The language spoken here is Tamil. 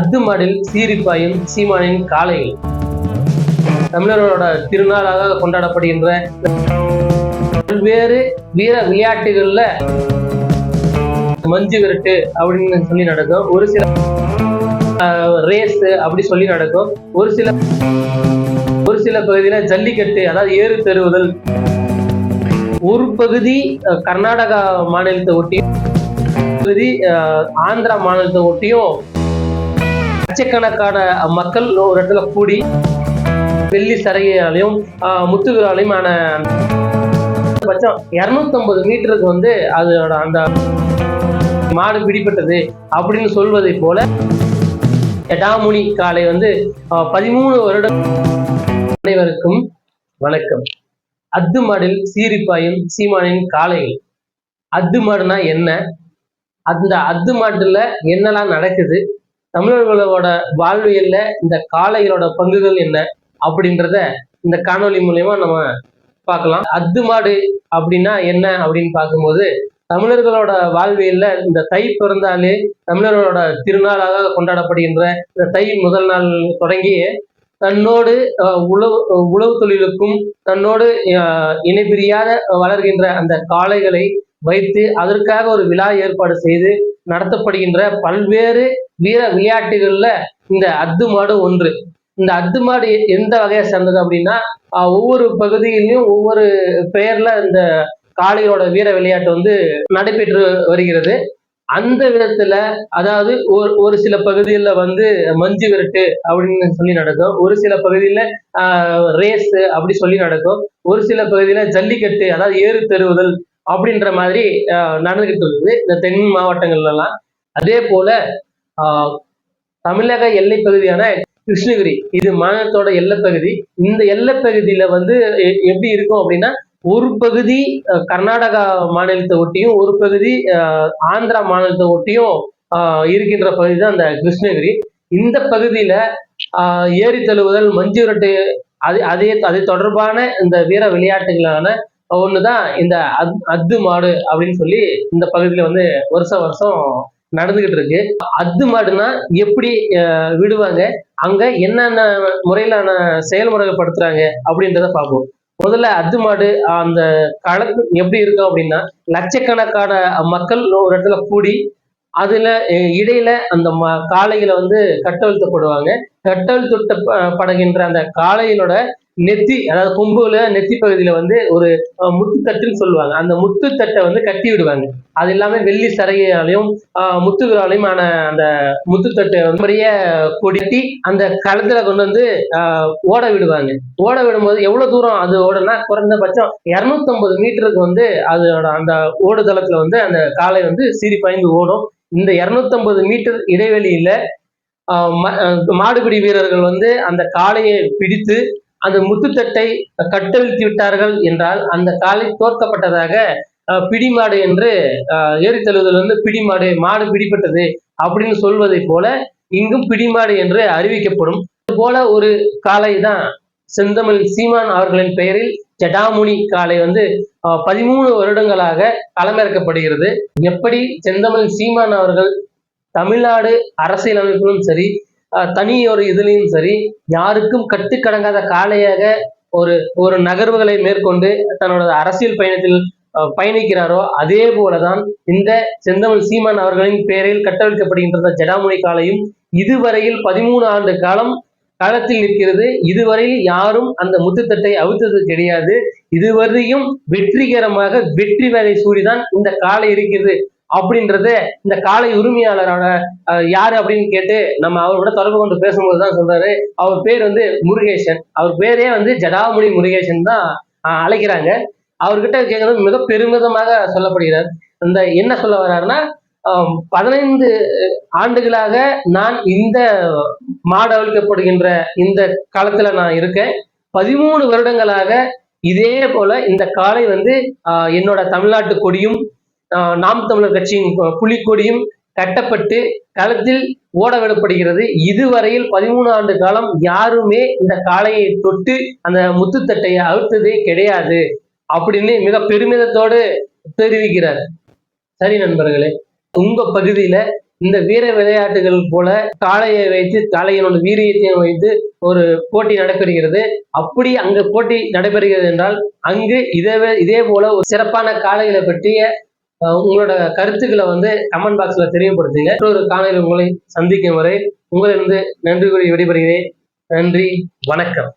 அத்துமாடில் சீரிப்பாயும் சீமானின் காளைகள் தமிழர்களோட திருநாளாக கொண்டாடப்படுகின்ற பல்வேறு வீர விளையாட்டுகள்ல மஞ்சு விரட்டு அப்படின்னு சொல்லி நடக்கும். ஒரு சில ரேஸ் அப்படி சொல்லி நடக்கும். ஒரு சில பகுதியில ஜல்லிக்கட்டு, அதாவது ஏறு தருவுதல். ஒரு பகுதி கர்நாடகா மாநிலத்தை ஒட்டியும் பகுதி ஆந்திரா மாநிலத்தை ஒட்டியும் லட்சக்கணக்கான மக்கள் ஒரு இடத்துல கூடி வெள்ளி சரகையாலையும் முத்துகளாலையும் ஆன பட்சம் 250 மீட்டருக்கு வந்து அதோட அந்த மாடு பிடிப்பட்டது அப்படின்னு சொல்வதை போல ஜடாமுனி காளை வந்து 13 வருடம். அனைவருக்கும் வணக்கம். அத்துமாடில் சீரிப்பாயும் சீமானின் காளைகள். அத்து மாடுனா என்ன, அந்த அத்து மாட்டுல என்னெல்லாம் நடக்குது, தமிழர்களோட வாழ்வியல்ல இந்த காளைகளோட பங்குகள் என்ன அப்படின்றத இந்த காணொலி மூலமா நம்ம பார்க்கலாம். அத்து மாடு அப்படின்னா என்ன அப்படின்னு பார்க்கும்போது, தமிழர்களோட வாழ்வியல்ல இந்த தை பிறந்தாலே தமிழர்களோட திருநாளாக கொண்டாடப்படுகின்ற இந்த தை முதல் நாள் தொடங்கி தன்னோடு உழவு தொழிலுக்கும் தன்னோடு இணைபிரியாத வளர்கின்ற அந்த காளைகளை வைத்து அதற்காக ஒரு விழா ஏற்பாடு செய்து நடத்தப்படுகின்ற பல்வேறு வீர விளையாட்டுகள்ல இந்த அத்து மாடு ஒன்று. இந்த அத்து மாடு எந்த வகையை சேர்ந்தது அப்படின்னா, ஒவ்வொரு பகுதியிலையும் ஒவ்வொரு பெயர்ல இந்த காளையோட வீர விளையாட்டு வந்து நடைபெற்று வருகிறது. அந்த விதத்துல அதாவது ஒரு சில பகுதியில வந்து மஞ்சு விரட்டு அப்படின்னு சொல்லி நடக்கும். ஒரு சில பகுதியில ரேஸ் அப்படி சொல்லி நடக்கும். ஒரு சில பகுதியில ஜல்லிக்கட்டு, அதாவது ஏறு தருவுதல் அப்படின்ற மாதிரி நடந்துகிட்டு இருக்குது இந்த தென் மாவட்டங்கள்ல எல்லாம். அதே போல தமிழக எல்லை பகுதியான கிருஷ்ணகிரி, இது மாநிலத்தோட எல்லைப்பகுதி. இந்த எல்லைப்பகுதியில வந்து எப்படி இருக்கும் அப்படின்னா, ஒரு பகுதி கர்நாடகா மாநிலத்தை ஒட்டியும் ஒரு பகுதி ஆந்திரா மாநிலத்தை ஒட்டியும் இருக்கின்ற பகுதி தான் அந்த கிருஷ்ணகிரி. இந்த பகுதியில ஏரி தழுவுதல், மஞ்சு விரட்டு, அது தொடர்பான இந்த வீர விளையாட்டுகளான ஒண்ணுதான் இந்த அத்து மாடு அப்படின்னு சொல்லி இந்த பகுதியில வந்து வருஷம் நடந்துகிட்டு இருக்கு. அத்து மாடுனா எப்படி விடுவாங்க, அங்க என்னென்ன முறையிலான செயல்முறைகள் படுத்துறாங்க அப்படின்றத பார்ப்போம். முதல்ல அத்து மாடு அந்த களத்து எப்படி இருக்கும் அப்படின்னா, லட்சக்கணக்கான மக்கள் ஒரு இடத்துல கூடி அதுல இடையில அந்த காளைகளை வந்து கட்டவிழ்த்தப்படுவாங்க. கட்டவிழ்த்தப்படுகின்ற அந்த காளைகளோட நெத்தி, அதாவது கொம்புல நெத்தி பகுதியில வந்து ஒரு முத்துத்தட்டுன்னு சொல்லுவாங்க. அந்த முத்துத்தட்டை வந்து கட்டி விடுவாங்க. அது இல்லாம வெள்ளி சரகையாலையும் முத்துகளாலையும் ஆன அந்த முத்துத்தட்டை வந்து கொடி அந்த களத்துல கொண்டு வந்து ஓட விடுவாங்க. ஓட விடும்போது எவ்வளவு தூரம் அது ஓடுனா, குறைந்தபட்சம் 250 மீட்டருக்கு வந்து அதோட அந்த ஓடுதளத்துல வந்து அந்த காளை வந்து சீறி பாய்ந்து ஓடும். இந்த 250 மீட்டர் இடைவெளியில மாடுபிடி வீரர்கள் வந்து அந்த காளையை பிடித்து அந்த முத்துத்தட்டை கட்டவிழ்த்து விட்டார்கள் என்றால் அந்த காளை தோற்கப்பட்டதாக பிடிமாடு என்று ஏறித்தழுவதில் வந்து பிடிமாடு, மாடு பிடிப்பட்டது அப்படின்னு சொல்வதை போல இங்கும் பிடிமாடு என்று அறிவிக்கப்படும். இது போல ஒரு காளை தான் செந்தமிழ் சீமான் அவர்களின் பெயரில் ஜடாமுனி காளை வந்து 13 வருடங்களாக களமிறக்கப்படுகிறது. எப்படி செந்தமிழ் சீமான் அவர்கள் தமிழ்நாடு அரசியலமைப்பிலும் சரி, தனியொரு இதுலையும் சரி, யாருக்கும் கட்டுக்கடங்காத காளையாக ஒரு நகர்வுகளை மேற்கொண்டு தன்னோட அரசியல் பயணத்தில் பயணிக்கிறாரோ, அதே போலதான் இந்த செந்தமிழ் சீமான் அவர்களின் பெயரில் கட்டவிழ்க்கப்படுகின்ற ஜடாமுனி காளையும் இதுவரையில் 13 ஆண்டு காலம் களத்தில் நிற்கிறது. இதுவரையில் யாரும் அந்த முத்துத்தட்டை அவிழ்த்தது கிடையாது. இதுவரையும் வெற்றிகரமாக வெற்றி வகை சூடிதான் இந்த காளை இருக்கிறது அப்படின்றத இந்த காளை உரிமையாளரோட யாரு அப்படின்னு கேட்டு நம்ம அவரோட தொடர்பு கொண்டு பேசும்போதுதான் சொல்றாரு. அவர் பேர் வந்து முருகேசன். அவர் பேரே வந்து ஜடாமுனி முருகேசன் தான் அழைக்கிறாங்க. அவர்கிட்ட கேட்கறது மிக பெருமிதமாக சொல்லப்படுகிறார். இந்த என்ன சொல்ல வர்றாருன்னா, 15 ஆண்டுகளாக நான் இந்த மாடு அவிழ்க்கப்படுகின்ற இந்த களத்துல நான் இருக்கேன். 13 வருடங்களாக இதே போல இந்த காளை வந்து என்னோட தமிழ்நாட்டு கொடியும் நாம் தமிழர் கட்சியின் புலிக்கொடியும் கட்டப்பட்டு களத்தில் ஓட விடப்படுகிறது. இதுவரையில் 13 ஆண்டு காலம் யாருமே இந்த காளையை தொட்டு அந்த முத்துத்தட்டையை அவிழ்த்ததே கிடையாது அப்படின்னு மிக பெருமிதத்தோடு தெரிவிக்கிறார். சரி நண்பர்களே, உங்க பகுதியில இந்த வீர விளையாட்டுகள் போல காளையை வைத்து காளையினோட வீரியத்தையும் வைத்து ஒரு போட்டி நடைபெறுகிறது. அப்படி அங்கு போட்டி நடைபெறுகிறது என்றால் அங்கு இதே போல ஒரு சிறப்பான காளைகளை பற்றிய உங்களோட கருத்துக்களை கமெண்ட் பாக்ஸ்ல தெரியப்படுத்துங்க. ஒரு காலையில் உங்களை சந்திக்கும் வரை உங்களிடம் நன்றி கூறி விடைபெறுகிறேன். நன்றி, வணக்கம்.